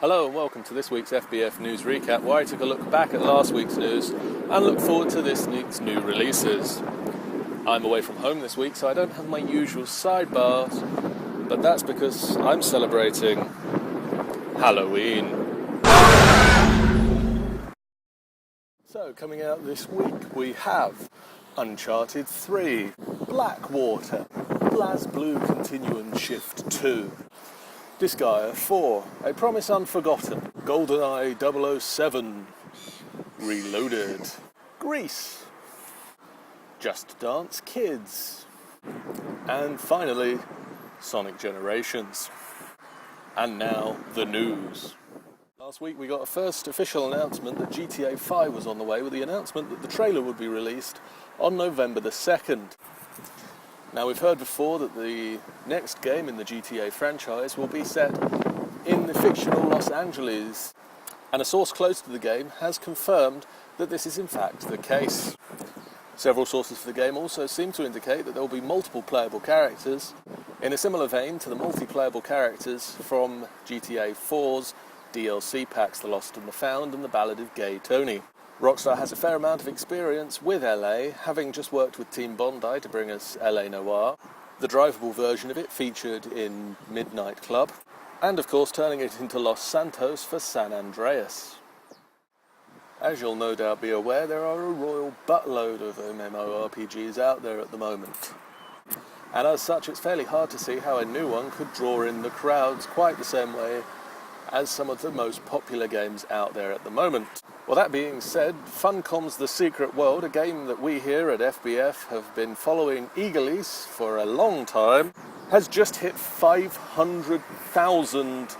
Hello and welcome to this week's FBF News Recap, where I took a look back at last week's news and look forward to this week's new releases. I'm away from home this week, so I don't have my usual sidebars, but that's because I'm celebrating Halloween. So, coming out this week, we have Uncharted 3, Blackwater, BlazBlue Continuum Shift 2, Disgaea 4, A Promise Unforgotten, GoldenEye 007, Reloaded, Grease, Just Dance Kids, and finally, Sonic Generations. And now, the news. Last week we got a first official announcement that GTA 5 was on the way, with the announcement that the trailer would be released on November the 2nd. Now, we've heard before that the next game in the GTA franchise will be set in the fictional Los Angeles, and a source close to the game has confirmed that this is in fact the case. Several sources for the game also seem to indicate that there will be multiple playable characters, in a similar vein to the multi-playable characters from GTA 4's DLC packs, The Lost and the Found and The Ballad of Gay Tony. Rockstar has a fair amount of experience with LA, having just worked with Team Bondi to bring us LA Noire. The drivable version of it featured in Midnight Club, and of course turning it into Los Santos for San Andreas. As you'll no doubt be aware, there are a royal buttload of MMORPGs out there at the moment. And as such, it's fairly hard to see how a new one could draw in the crowds quite the same way as some of the most popular games out there at the moment. Well, that being said, Funcom's The Secret World, a game that we here at FBF have been following eagerly for a long time, has just hit 500,000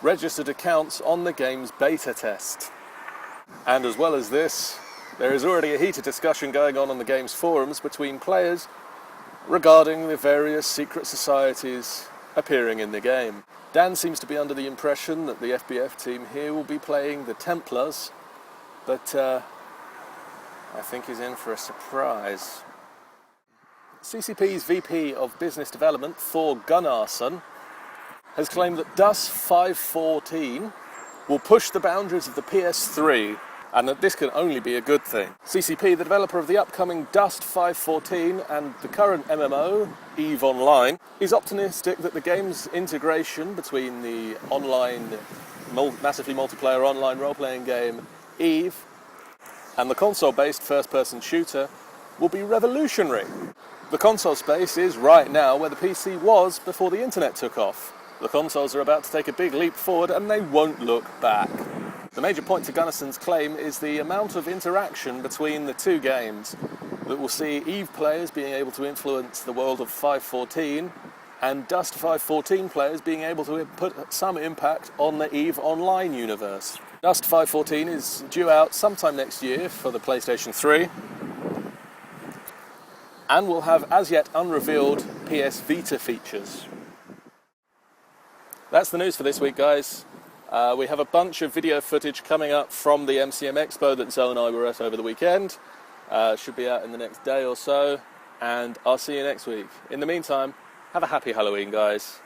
registered accounts on the game's beta test. And as well as this, there is already a heated discussion going on the game's forums between players regarding the various secret societies appearing in the game. Dan seems to be under the impression that the FBF team here will be playing the Templars, but I think he's in for a surprise. CCP's VP of Business Development, Thor Gunnarsson, has claimed that Dust 514 will push the boundaries of the PS3, and that this can only be a good thing. CCP, the developer of the upcoming Dust 514 and the current MMO, EVE Online, is optimistic that the game's integration between the online, massively multiplayer online role-playing game EVE and the console-based first-person shooter will be revolutionary. The console space is right now where the PC was before the internet took off. The consoles are about to take a big leap forward and they won't look back. The major point to Gunnarsson's claim is the amount of interaction between the two games that will see EVE players being able to influence the world of 514 and Dust 514 players being able to put some impact on the EVE Online universe. Dust 514 is due out sometime next year for the PlayStation 3 and will have as yet unrevealed PS Vita features. That's the news for this week, guys. We have a bunch of video footage coming up from the MCM Expo that Zoe and I were at over the weekend. Should be out in the next day or so, and I'll see you next week. In the meantime, have a happy Halloween, guys.